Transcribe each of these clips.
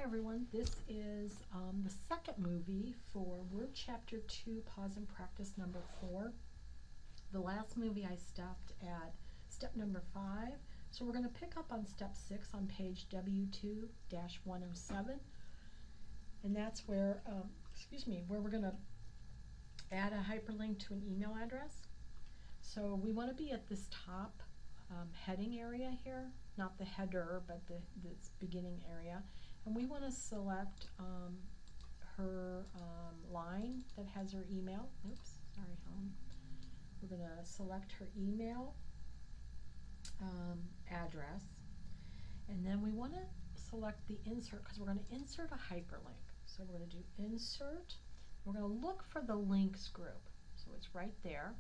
everyone, this is the second movie for Word Chapter 2, Pause and Practice number 4. The last movie I stopped at step number 5, so we're going to pick up on step 6 on page W2-107, and that's where, where we're going to add a hyperlink to an email address. So we want to be at this top heading area here, not the header, but this beginning area. And we want to select her line that has her email. Oops, sorry, Helen. We're going to select her email address. And then we want to select the insert because we're going to insert a hyperlink. So we're going to do insert. We're going to look for the links group. So it's right there.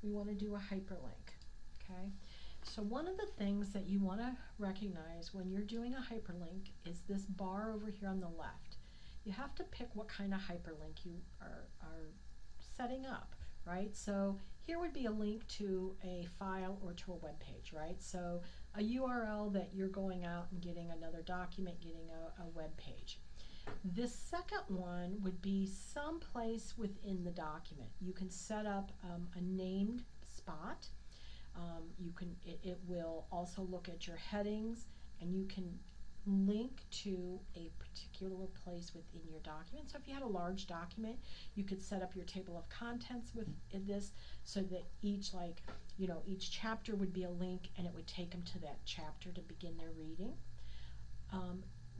We want to do a hyperlink. Okay. So one of the things that you want to recognize when you're doing a hyperlink is this bar over here on the left. You have to pick what kind of hyperlink you are setting up, right? So here would be a link to a file or to a web page, right? So a URL that you're going out and getting another document, getting a web page. This second one would be someplace within the document. You can set up a named spot. It will also look at your headings, and you can link to a particular place within your document. So if you had a large document, you could set up your table of contents within this so that each chapter would be a link, and it would take them to that chapter to begin their reading.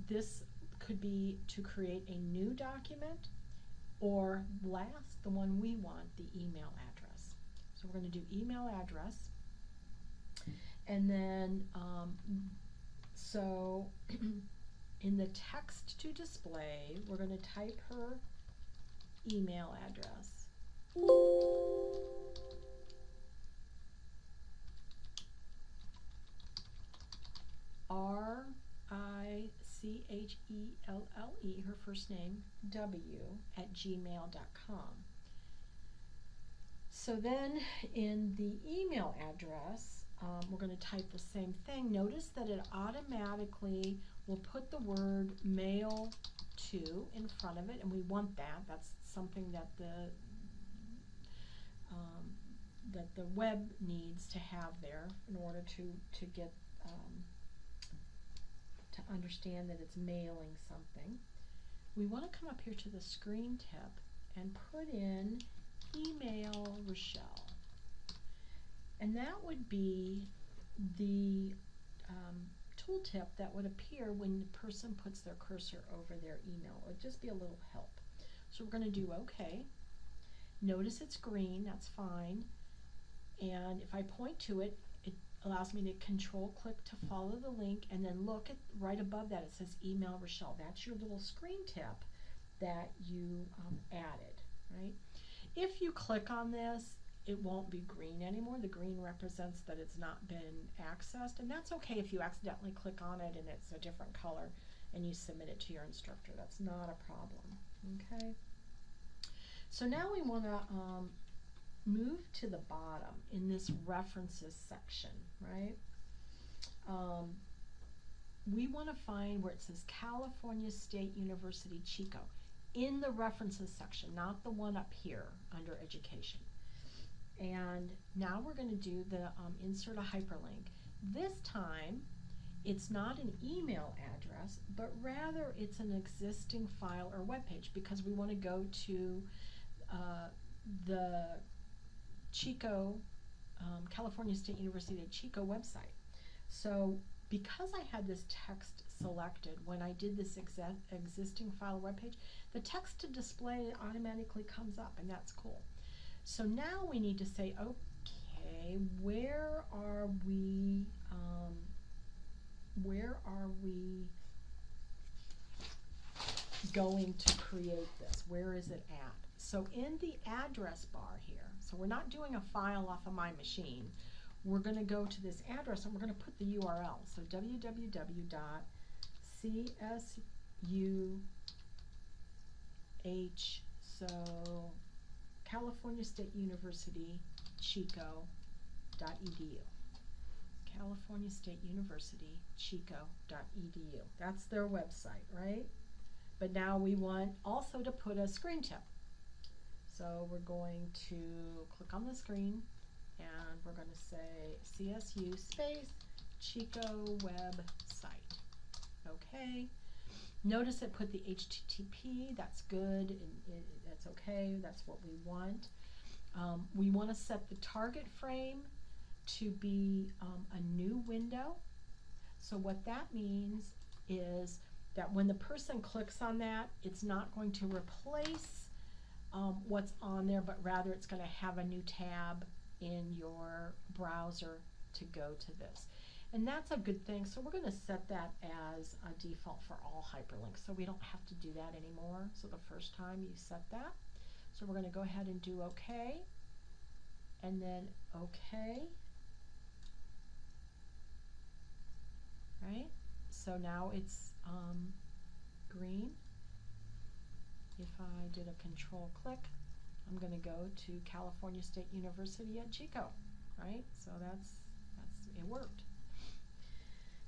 This could be to create a new document, or last, the one we want, the email address. So we're going to do email address. And then, so in the text to display, we're going to type her email address. RICHELLE, her first name, w@gmail.com. So then in the email address, we're going to type the same thing. Notice that it automatically will put the word mail to in front of it, and we want that. That's something that the web needs to have there in order to get to understand that it's mailing something. We want to come up here to the screen tip and put in email Rochelle. And that would be the tooltip that would appear when the person puts their cursor over their email. It would just be a little help. So we're going to do OK. Notice it's green, that's fine. And if I point to it, it allows me to control click to follow the link, and then look at right above that, it says email Rochelle. That's your little screen tip that you added, right? If you click on this, it won't be green anymore. The green represents that it's not been accessed, and that's okay if you accidentally click on it and it's a different color and you submit it to your instructor. That's not a problem, okay? So now we want to move to the bottom in this references section, right? We want to find where it says California State University, Chico, in the references section, not the one up here under education. And now we're going to do the insert a hyperlink. This time, it's not an email address, but rather it's an existing file or web page, because we want to go to the Chico, California State University at Chico website. So because I had this text selected when I did this existing file web page, the text to display automatically comes up, and that's cool. So now we need to say, okay, where are we going to create this? Where is it at? So in the address bar here, so we're not doing a file off of my machine. We're going to go to this address and we're going to put the URL. So www.CSUH, so California State University, Chico.edu. California State University, chico.edu. That's their website, right? But now we want also to put a screen tip. So we're going to click on the screen and we're going to say CSU space Chico website. Okay. Notice it put the HTTP. That's good. That's okay. That's what we want. We want to set the target frame to be a new window. So what that means is that when the person clicks on that, it's not going to replace what's on there, but rather it's going to have a new tab in your browser to go to this. And that's a good thing. So we're going to set that as a default for all hyperlinks, so we don't have to do that anymore. So the first time you set that. So we're going to go ahead and do OK, and then OK. Right? So now it's green. If I did a control click, I'm going to go to California State University at Chico, right? So that's it worked.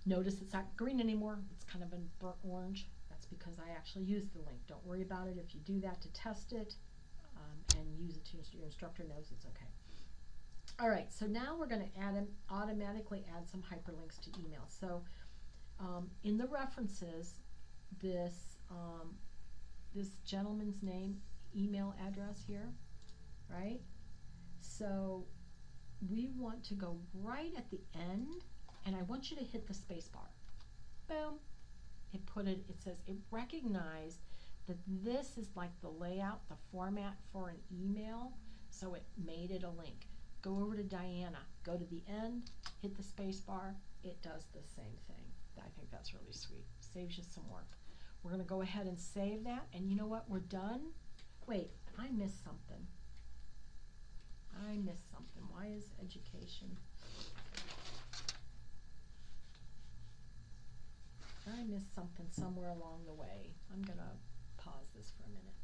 Notice it's not green anymore. It's kind of in burnt orange. That's because I actually used the link. Don't worry about it if you do that to test it and use it to your instructor knows it's okay. All right, so now we're going to automatically add some hyperlinks to email. So in the references, this gentleman's name, email address here, right? So we want to go right at the end, and I want you to hit the space bar. Boom. It says it recognized that this is like the layout, the format for an email, so it made it a link. Go over to Diana, go to the end, hit the space bar, it does the same thing. I think that's really sweet. Saves you some work. We're going to go ahead and save that, and you know what? We're done. Wait, I missed something. Why is education? I missed something somewhere along the way. I'm going to pause this for a minute.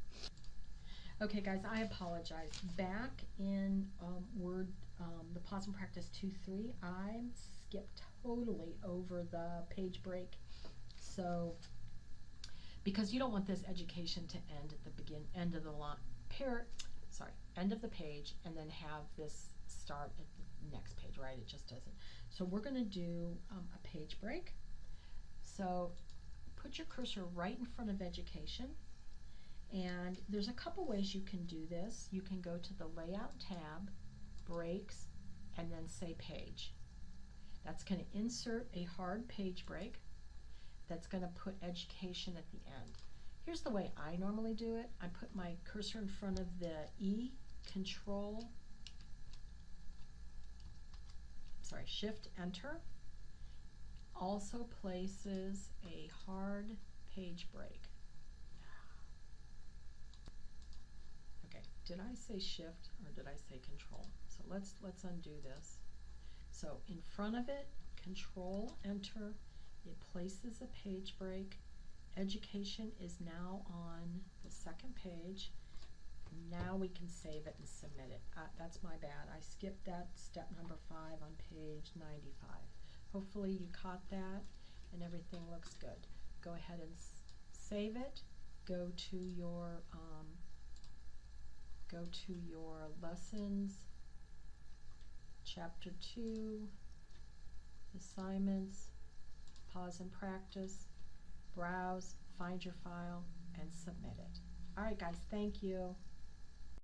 Okay, guys, I apologize. Back in Word, the Pause and Practice 2.3, I skipped totally over the page break. So, because you don't want this education to end at the end of the end of the page, and then have this start at the next page, right? It just doesn't. So we're going to do a page break. So put your cursor right in front of education, and there's a couple ways you can do this. You can go to the Layout tab, Breaks, and then say Page. That's going to insert a hard page break. That's going to put education at the end. Here's the way I normally do it. I put my cursor in front of the Shift Enter. Also places a hard page break. Okay, did I say Shift or did I say Control? So let's undo this. So in front of it, Control Enter. It places a page break. Education is now on the second page. Now we can save it and submit it. That's my bad. I skipped that step number 5 on page 95. Hopefully you caught that and everything looks good. Go ahead and save it. Go to your lessons, chapter 2, assignments, pause and practice, browse, find your file, and submit it. All right, guys, thank you.